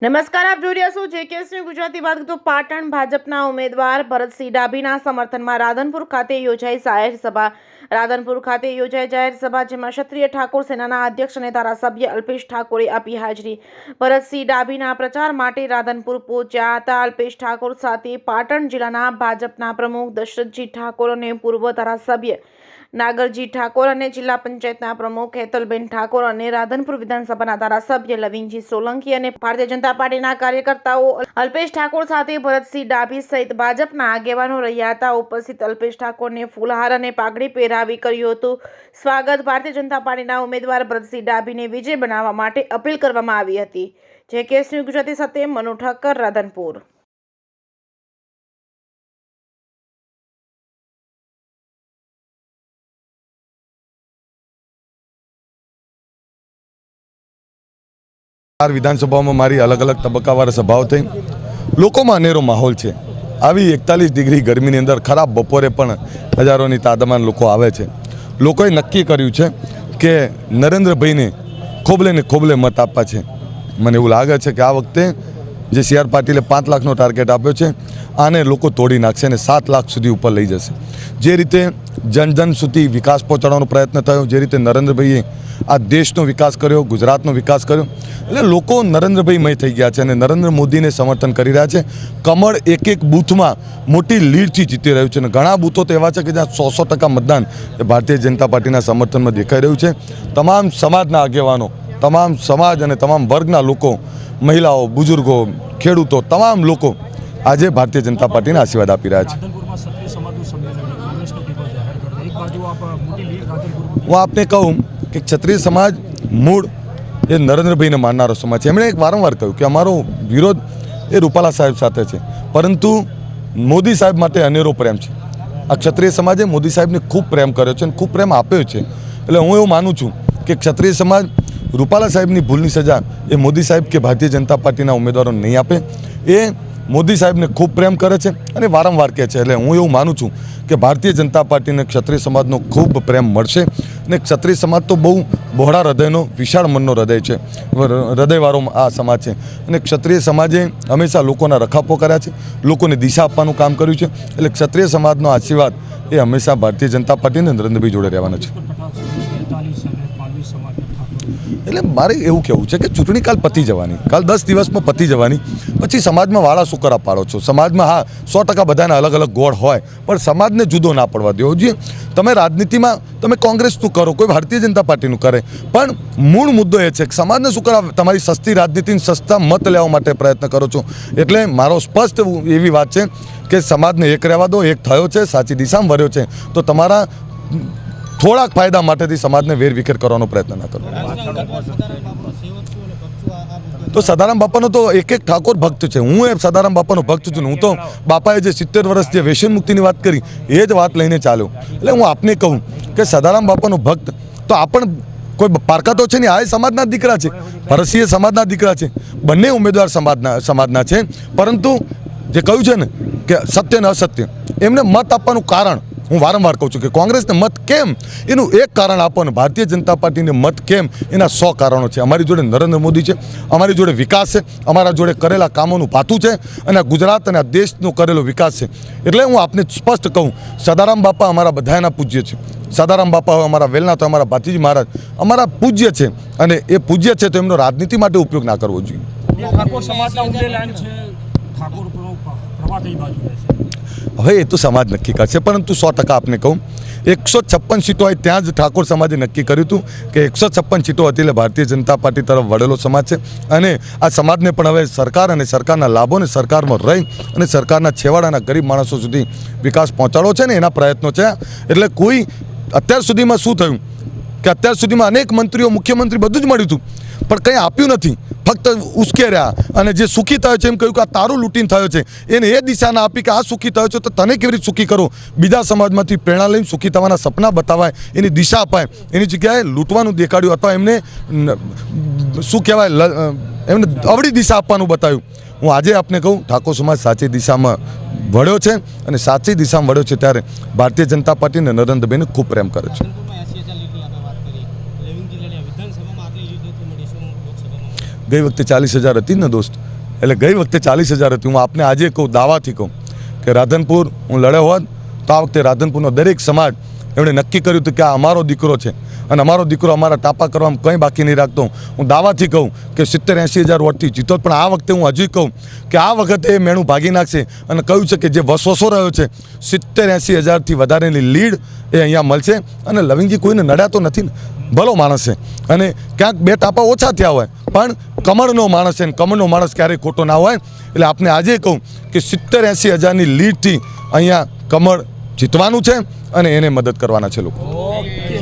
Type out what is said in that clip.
નમસ્કાર, આપ જોઈ રહ્યા છો જેકેએસની ગુજરાતી વાત. તો પાટણ ભાજપના ઉમેદવાર ભરતસિંહ ડાભીના સમર્થનમાં રાધનપુર ખાતે યોજાઈ જાહેર સભા. રાધનપુર ખાતે યોજાઈ જાહેર સભા, જેમાં ક્ષત્રિય ઠાકોર સેનાના અધ્યક્ષ અને ધારાસભ્ય અલ્પેશ ઠાકોરે આપી હાજરી. ભરતસિંહ ડાભીના પ્રચાર માટે રાધનપુર પહોંચ્યા હતા. અલ્પેશ ઠાકોર સાથે પાટણ જિલ્લાના ભાજપના પ્રમુખ દશરથજી ઠાકોર અને પૂર્વ ધારાસભ્ય નાગરજી ઠાકોર અને જિલ્લા પંચાયતના પ્રમુખ હેતલબેન ઠાકોર અને રાધનપુર વિધાનસભાના ધારાસભ્ય લવિંગજી સોલંકી અને ભારતીય જનતા પાર્ટીના કાર્યકર્તાઓ અલ્પેશ ઠાકોર સાથે ભરતસિંહ ડાભી સહિત ભાજપના આગેવાનો રહ્યા હતા. ઉપસ્થિત અલ્પેશ ઠાકોરને ફૂલહાર અને પાઘડી પહેરાવી કર્યું હતું સ્વાગત. ભારતીય જનતા પાર્ટીના ઉમેદવાર ભરતસિંહ ડાભીને વિજય બનાવવા માટે અપીલ કરવામાં આવી હતી. જેકેએસની ગુજરાતી સાથે મનુ ઠક્કર, રાધનપુર. વિધાનસભામાં મારી અલગ અલગ તબક્કાવાર સભાઓ થઈ. લોકોમાં અનેરો માહોલ છે. આવી 41 ડિગ્રી ગરમીની અંદર ખરાબ બપોરે પણ હજારોની તાદાદમાં લોકો આવે છે. લોકોએ નક્કી કર્યું છે કે નરેન્દ્રભાઈને ખોબલે ને ખોબલે મત આપવા છે. મને એવું લાગે છે કે આ વખતે જે CR પાટીલે 5 લાખનો ટાર્ગેટ આપ્યો છે, આને લોકો તોડી નાખશે અને 7 લાખ સુધી ઉપર લઈ જશે. જે રીતે જન જન સુધી વિકાસ પહોંચાડવાનો પ્રયત્ન થયો, જે રીતે નરેન્દ્રભાઈએ આ દેશનો વિકાસ કર્યો, ગુજરાતનો વિકાસ કર્યો, એટલે લોકો નરેન્દ્રભાઈમય થઈ ગયા છે અને નરેન્દ્ર મોદીને સમર્થન કરી રહ્યા છે. કમળ એક એક બૂથમાં મોટી લીડથી જીતી રહ્યું છે અને ઘણા બૂથો તો એવા છે કે જ્યાં 100% મતદાન એ ભારતીય જનતા પાર્ટીના સમર્થનમાં દેખાઈ રહ્યું છે. તમામ સમાજના આગેવાનો, તમામ સમાજ અને તમામ વર્ગના લોકો, મહિલાઓ, બુઝુર્ગો, ખેડૂતો, તમામ લોકો આજે ભારતીય જનતા પાર્ટીને આશીર્વાદ આપી રહ્યા છે. હું આપને કહું કે ક્ષત્રિય સમાજ મૂળ એ નરેન્દ્રભાઈને માનનારો સમાજ છે. એમણે એક વારંવાર કહ્યું કે અમારો વિરોધ એ રૂપાલા સાહેબ સાથે છે, પરંતુ મોદી સાહેબ માટે અનેરો પ્રેમ છે. આ ક્ષત્રિય સમાજે મોદી સાહેબને ખૂબ પ્રેમ કર્યો છે અને ખૂબ પ્રેમ આપ્યો છે. એટલે હું એવું માનું છું કે ક્ષત્રિય સમાજ રૂપાલા સાહેબની ભૂલની સજા એ મોદી સાહેબ કે ભારતીય જનતા પાર્ટીના ઉમેદવારોને નહીં આપે. એ મોદી સાહેબને ખૂબ પ્રેમ કરે છે અને વારંવાર કહે છે. એટલે હું એવું માનું છું કે ભારતીય જનતા પાર્ટીને ક્ષત્રિય સમાજનો ખૂબ પ્રેમ મળશે. અને ક્ષત્રિય સમાજ તો બહુ બહોળા હૃદયનો, વિશાળ મનનો હૃદય છે, હૃદયવાળો આ સમાજ છે. અને ક્ષત્રિય સમાજે હંમેશા લોકોના રખાપો કર્યા છે, લોકોને દિશા આપવાનું કામ કર્યું છે. એટલે ક્ષત્રિય સમાજનો આશીર્વાદ એ હંમેશા ભારતીય જનતા પાર્ટીને નરેન્દ્રભાઈ જોડે રહેવાના છે. એટલે મારે એવું કહેવું છે કે ચૂંટણી કાલ પતી જવાની, કાલ 10 દિવસમાં પતી જવાની. પછી સમાજમાં વાળા સુકરા પાડો છો. સમાજમાં હા 100% બધાના અલગ અલગ ગોળ હોય, પણ સમાજને જુદો ના પડવા દેવો જોઈએ. તમે રાજનીતિમાં તમે કોંગ્રેસનું કરો, કોઈ ભારતીય જનતા પાર્ટીનું કરે, પણ મૂળ મુદ્દો એ છે કે સમાજને શું કરવા તમારી સસ્તી રાજનીતિની સસ્તા મત લેવા માટે પ્રયત્ન કરો છો. એટલે મારો સ્પષ્ટ એવી વાત છે કે સમાજને એક રહેવા દો. એક થયો છે, સાચી દિશામાં વર્યો છે, તો તમારા થોડાક ફાયદા માટેથી સમાજને વેરવિખેર કરવાનો પ્રયત્ન ના કરો. તો સદારામ બાપાનો તો એક એક ઠાકોર ભક્ત છે. હું એ સદારામ બાપાનો ભક્ત છું. હું તો બાપાએ જે 70 વર્ષ જે વ્યસન મુક્તિની વાત કરી એ જ વાત લઈને ચાલ્યો. એટલે હું આપને કહું કે સદારામ બાપાનો ભક્ત તો આપણ કોઈ પારકા તો છે નહીં. આ સમાજના દીકરા છે, ભરતસિંહ સમાજના દીકરા છે, બંને ઉમેદવાર સમાજના છે. પરંતુ જે કહ્યું છે ને કે સત્ય ને અસત્ય, એમને મત આપવાનું કારણ હું વારંવાર કહું છું કે કોંગ્રેસને મત કેમ, એનું એક કારણ આપો ને ભારતીય જનતા પાર્ટીને મત કેમ, એના 100 કારણો છે. અમારી જોડે નરેન્દ્ર મોદી છે, અમારી જોડે વિકાસ છે, અમારા જોડે કરેલા કામોનું પાથું છે અને ગુજરાત અને આ દેશનો કરેલો વિકાસ છે. એટલે હું આપને સ્પષ્ટ કહું, સદારામ બાપા અમારા બધાના પૂજ્ય છે. સદારામ બાપા હોય અમારા વેલના, તો અમારા ભાતીજી મહારાજ અમારા પૂજ્ય છે. અને એ પૂજ્ય છે તો એમનો રાજનીતિ માટે ઉપયોગ ના કરવો જોઈએ. હવે એ તો સમાજ નક્કી કરશે, પરંતુ 100% આપને કહું 156 સીટો હોય ત્યાં જ ઠાકોર સમાજે નક્કી કર્યું હતું કે 156 સીટો હતી. એટલે ભારતીય જનતા પાર્ટી તરફ વળેલો સમાજ છે અને આ સમાજને પણ હવે સરકાર અને સરકારના લાભોને સરકારમાં રહી અને સરકારના છેવાડાના ગરીબ માણસો સુધી વિકાસ પહોંચાડવો છે ને એના પ્રયત્નો છે. એટલે કોઈ અત્યાર સુધીમાં શું થયું કે અત્યાર સુધીમાં અનેક મંત્રીઓ, મુખ્યમંત્રી બધું જ મળ્યું હતું, પણ કંઈ આપ્યું નથી. ફક્ત ઉશ્કેર્યા અને જે સુખી થયો છે એમ કહ્યું કે આ તારું લૂંટીને થયો છે, એને એ દિશા ના આપી કે આ સુખી થયો છે તો તને કેવી રીતે સુખી કરો. બીજા સમાજમાંથી પ્રેરણા લઈને સુખી થવાના સપના બતાવાય, એની દિશા અપાય. એની જગ્યાએ લૂંટવાનું દેખાડ્યું અથવા એમને શું કહેવાય, એમને અવળી દિશા આપવાનું બતાવ્યું. હું આજે આપને કહું ઠાકોર સમાજ સાચી દિશામાં વળ્યો છે અને સાચી દિશામાં વળ્યો છે ત્યારે ભારતીય જનતા પાર્ટીને નરેન્દ્રભાઈને ખૂબ પ્રેમ કરે છે. ગઈ વખતે 40,000 હતી ને દોસ્ત. એટલે ગઈ વખતે 40,000 હતી. હું આપને આજે કહું, દાવાથી કહું કે રાધનપુર હું લડ્યો હોત તો આ વખતે રાધનપુરનો દરેક સમાજ એમણે નક્કી કર્યું હતું કે આ અમારો દીકરો છે અને અમારો દીકરો અમારા ટાપા કરવામાં કંઈ બાકી નહીં રાખતો. હું દાવાથી કહું કે 70-80,000 વોટથી જીતો. પણ આ વખતે હું હજી કહું કે આ વખતે એ મેણું ભાગી નાખશે અને કહ્યું છે કે જે વસવસો રહ્યો છે 70-80,000થી વધારેની લીડ એ અહીંયા મળશે. અને લવિંગજી કોઈને નડ્યા તો નથી ને, ભલો માણસ છે અને ક્યાંક 2 ટાપા ઓછા થયા હોય પણ કમળનો માણસ છે ને કમળનો માણસ ક્યારેય ખોટો ના હોય. એટલે આપને આજે કહું કે 70-80,000ની લીડથી અહીંયા કમળ જીતવાનું છે અને એને મદદ કરવાના છે લોકો.